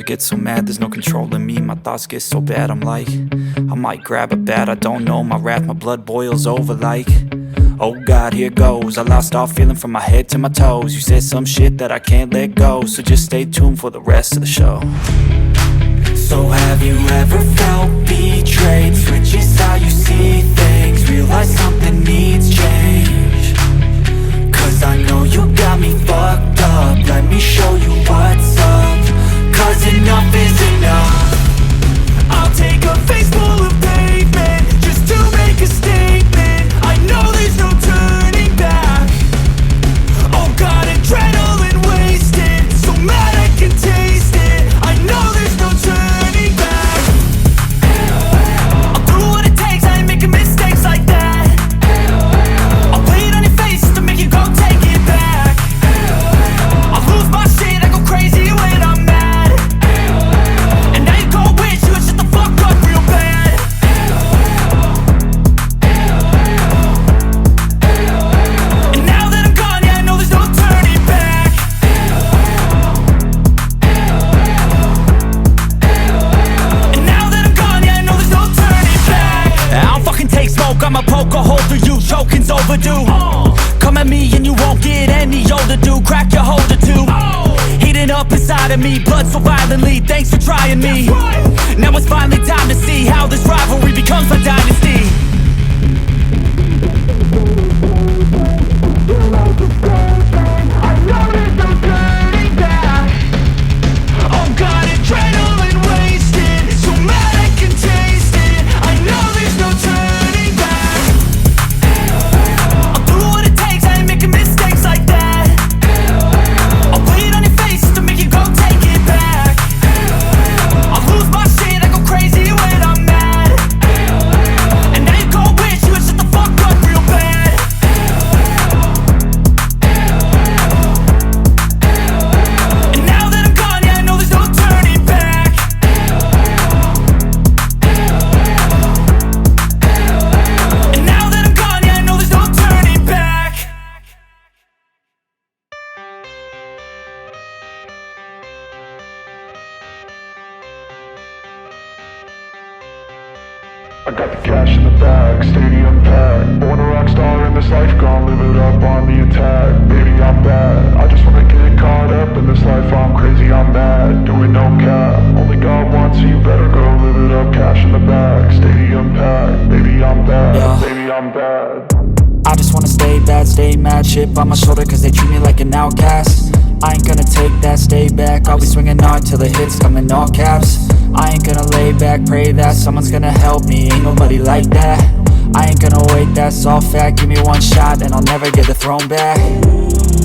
get so mad, there's no controlling me. My thoughts get so bad, I'm like, I might grab a bat, I don't know. My wrath, my blood boils over like, oh God, here goes. I lost all feeling from my head to my toes. You said some shit that I can't let go, so just stay tuned for the rest of the show. So have you ever felt betrayed? Switches how you see things, realize something needs change. Cause I know you got me fucked up, let me show you what's up. Cause enough is enough. I'll take a face full of pavement just to make a statement. I know there's no turning back. Oh God, adrenaline wasted, so mad I can taste it. I know there's no turning back. I'll do what it takes, I ain't making mistakes like that. I'll play it on your face to make you go take it back. I'll lose my shit, I go crazy when I'm mad. And now you gon' wish you would shut the fuck up real bad. And now that I'm gone, yeah, I know there's no turning back. And now that I'm gone, yeah, I know there's no turning back. I don't fucking take smoke, I'ma poke a hole through you, choking's overdue. Come at me and you won't get any older, dude. Crack your holder too. Heating up inside of me, blood so violently. Thanks for trying me. Now it's finally time to see how this rivalry becomes a dynasty. Oh God, adrenaline wasted, so mad I can taste it. I know there's no turning back. I'll do what it takes, I ain't making mistakes like that. I'll play it on your face to make you go take it back. I'll lose my shit, I go crazy when I'm mad. And now you gon' wish you would shut the fuck up real bad. And now that I'm gone, yeah, I know there's no turning back. And now that I'm gone, yeah, I know there's no turning back. I got the cash in the bag, stadium packed. Born a rock star in this life, gon' live it up on the attack. Baby, I'm bad, I just wanna get caught up in this life. I'm crazy, I'm mad, doing no cap. Only God wants you, better go live it up. Cash in the bag, stadium packed. Baby, I'm bad, Yeah. baby, I'm bad. I just wanna stay bad, stay mad. Chip on my shoulder cause they treat me like an outcast. I ain't gonna take that, stay back. I'll be swinging hard till the hits come in all caps. I ain't gonna lay back, pray that someone's gonna help me. Ain't nobody like that. I ain't gonna wait, that's all fact. Give me one shot and I'll never get the throne back.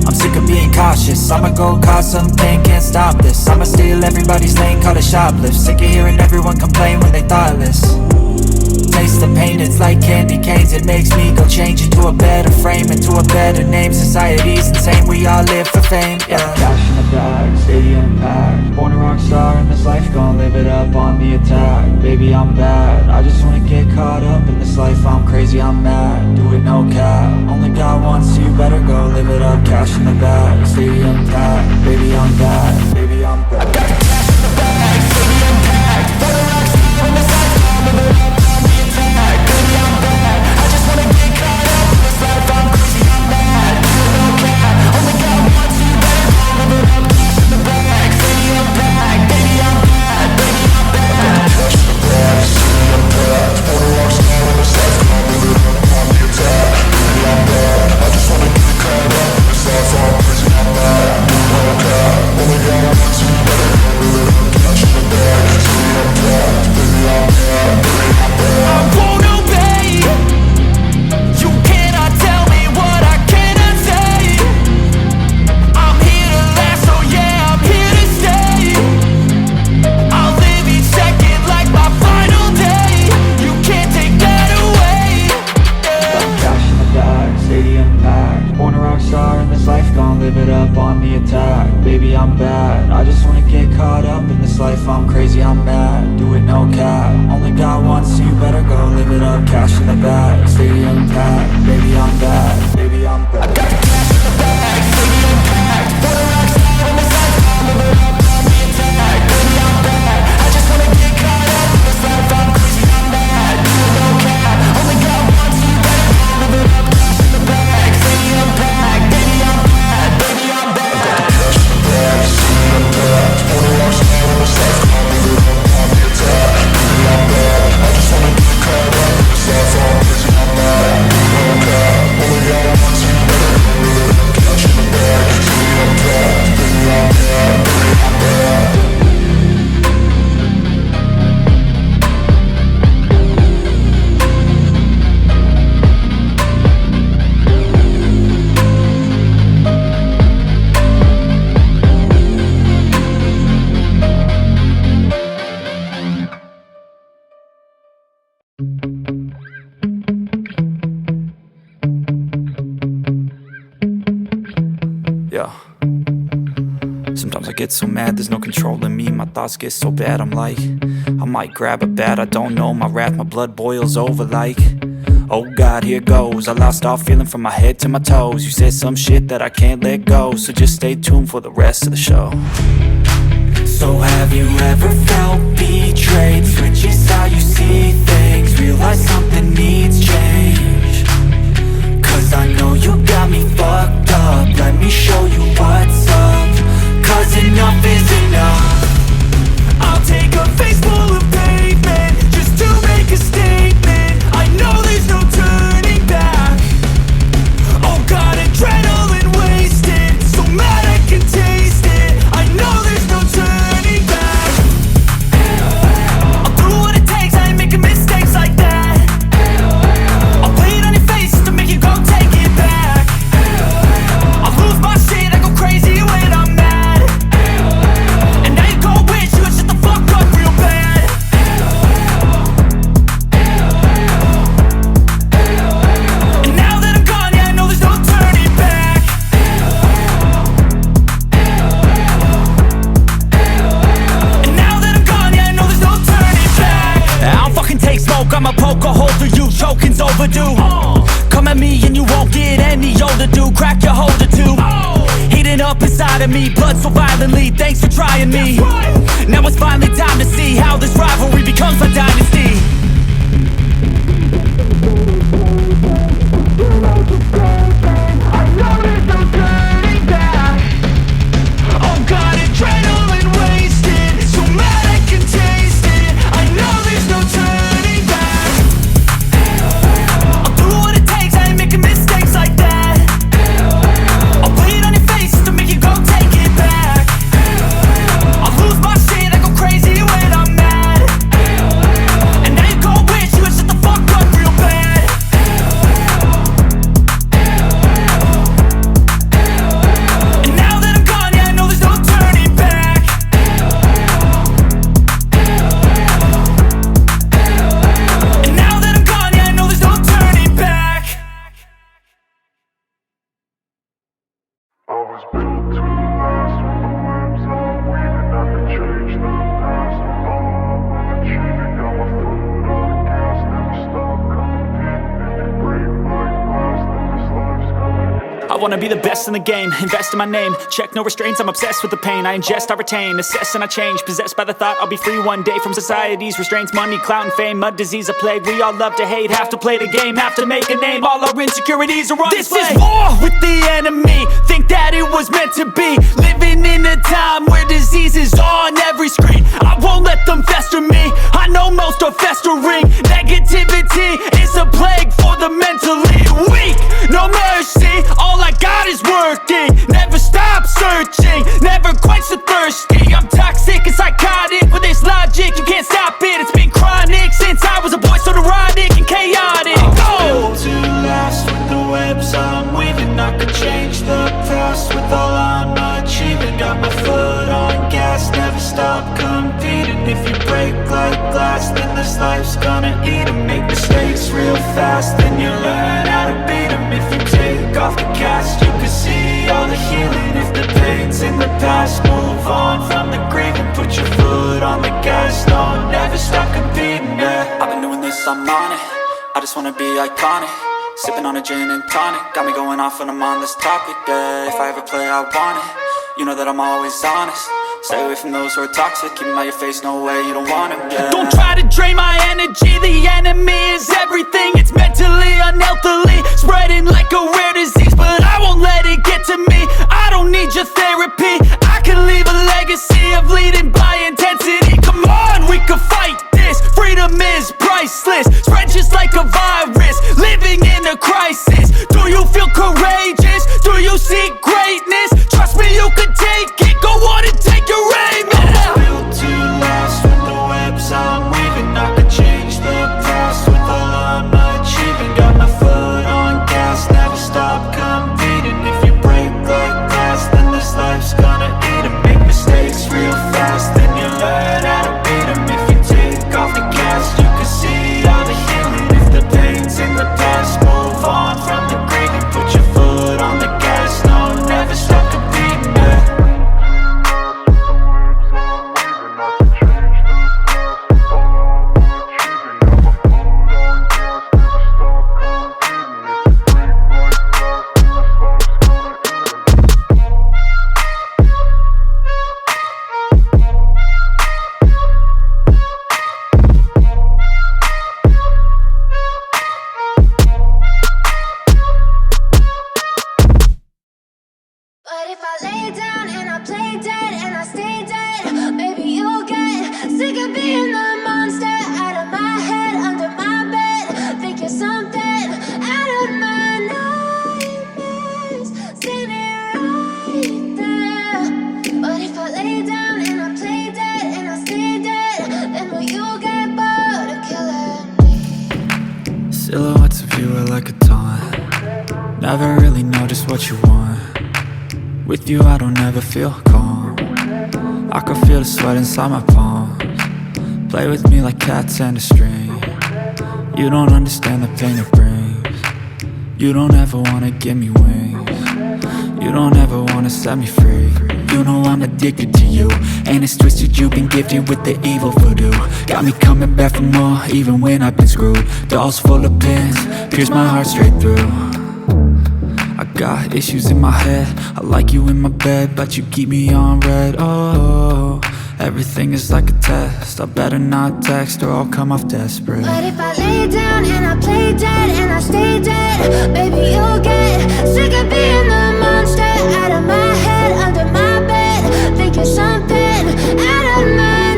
I'm sick of being cautious, I'ma go cause something, can't stop this. I'ma steal everybody's lane, call it shoplift. Sick of hearing everyone complain when they thoughtless. Taste the pain, it's like candy canes. It makes me go change into a better frame, into a better name. Society's insane, we all live for fame, yeah. Cash in the bag, stadium packed. Born a rock star in this life, gon' live it up on the attack. Baby, I'm bad, I just wanna get caught up in this life. I'm crazy, I'm mad, do it no cap. Only God wants you, better go live it up. Cash in the bag, stadium packed. Baby, I'm bad, baby, I'm bad. I got the cash in the bag, stadium packed. Born a rock star in this life, gon' live it up. Only God Sometimes I get so mad, there's no controlling me. My thoughts get so bad, I'm like, I might grab a bat, I don't know. My wrath, my blood boils over like, oh God, here goes. I lost all feeling from my head to my toes. You said some shit that I can't let go, so just stay tuned for the rest of the show. So have you ever felt betrayed? Switches how you see things, realize something needs change. Cause I know you got me fucked up, let me show you what's up. Cause enough is enough. I'll take a face full of pavement just to make a statement. I know there's no turning back. Oh God, adrenaline wasted, so mad I can taste it. I know there's no turning back. I'll do what it takes, I ain't making mistakes like that. I'll play it on your face to make you go take it back. I'll lose my shit, I go crazy when I'm mad. And now you go wish you would shut the fuck up real bad. And now that I'm gone, yeah, I know there's no turning back. And now that I'm gone, yeah, I know there's no turning back. I don't fucking take smoke, I'ma poke a hole through you, choking's overdue. Come at me and you won't get any older, dude. Crack your holder too. Heating up inside of me, blood so violently, thanks for trying me. Now it's finally time to see how this rivalry becomes my dynasty. I know there's no turning back. Oh God, adrenaline wasted, so mad I can taste it. I know there's no turning back. I'll do what it takes, I ain't making mistakes like that. I'll play it on your face to make you go take it back. I'll lose my shit, I go crazy when I'm mad. And now you go wish you would shut the fuck up real bad. And now that I'm gone, yeah, I know there's no turning back. And now that I'm gone, yeah, I know there's no turning back. I was built to last with the webs I'm weaving. I could change the past with all I'm achieving. Got my foot on the gas, never stop competing. If you break like glass, then this life's gonna end. I wanna be the best in the game, invest in my name. Check no restraints, I'm obsessed with the pain. I ingest, I retain, assess and I change. Possessed by the thought I'll be free one day from society's restraints. Money, clout and fame, mud, disease, a plague. We all love to hate, have to play the game, have to make a name. All our insecurities are on display. This is war with the enemy, think that it was meant to be. Living in a time where disease is on every screen. I won't let them fester me, I know most are festering. Negativity is a plague for the mentally weak. No mercy, all I got is working. Never stop searching, never quench the thirsty. I'm toxic and psychotic, with this logic you can't stop it. It's been chronic since I was a boy, so neurotic and chaotic. Built to last with the webs I'm weaving. I could change the past with all I'm achieving. Got my foot on gas, never stop competing. If you break like glass, then this life's gonna eat 'em. Make mistakes real fast, then you learn how to beat 'em. If you take off the cast, you can see all the healing. If the pain's in the past, move on from the grave and put your foot on the gas. No, never stop competing, yeah. I've been doing this, I'm on it. I just wanna be iconic. Sipping on a gin and tonic, got me going off when I'm on this topic, yeah. If I ever play, I want it. You know that I'm always honest. Stay away from those who are toxic. Keep them out your face, no way, you don't want them, yeah. Don't try to drain my energy. The enemy is everything. It's mentally, unhealthily, spreading like a rare disease. But I won't let it get to me. I don't need your therapy. I can leave a legacy of leading by intensity. Come on, we can fight this. Freedom is priceless. Spread just like a virus. Living in a crisis. Do you feel courageous? Do you seek greatness? Trust me, you can take it. Go on and take your aim. I was built to last with the webs I'm weaving. I could change the past with all I'm achieving. Never really know just what you want. With you I don't ever feel calm. I can feel the sweat inside my palms. Play with me like cats and a string. You don't understand the pain it brings. You don't ever wanna give me wings. You don't ever wanna set me free. You know I'm addicted to you, and it's twisted, you've been gifted with the evil voodoo. Got me coming back for more, even when I've been screwed. Dolls full of pins, pierce my heart straight through. I got issues in my head, I like you in my bed, but you keep me on red. Oh, everything is like a test, I better not text or I'll come off desperate. But if I lay down and I play dead and I stay dead, baby you'll get sick of being the monster out of my head, under my bed, thinking something out of my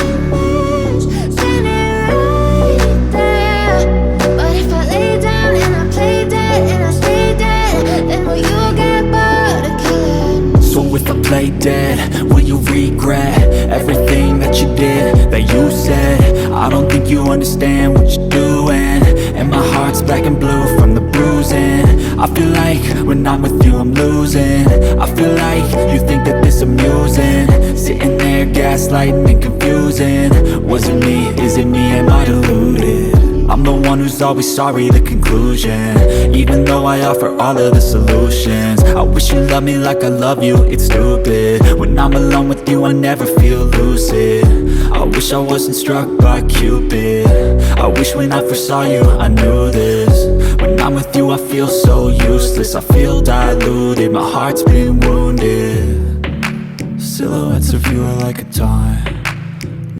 nightmares, standing right there. But if I lay down and I play dead and I stay dead, then will you get bored of killing me? So if I play dead, will you regret everything that you did, that you said? I don't think you understand what you're doing, and my heart's black and blue from the bruising. I feel like when I'm with you I'm losing. I feel like you think that this amusing, sitting there gaslighting and confusing. Was it me? Is it me? Am I deluded? I'm the one who's always sorry, the conclusion, even though I offer all of the solutions. I wish you loved me like I love you, it's stupid. When I'm alone with you I never feel lucid. I wish I wasn't struck by Cupid. I wish when I first saw you I knew this. When I'm with you I feel so useless, I feel diluted, my heart's been wounded. Silhouettes of you are like a taunt,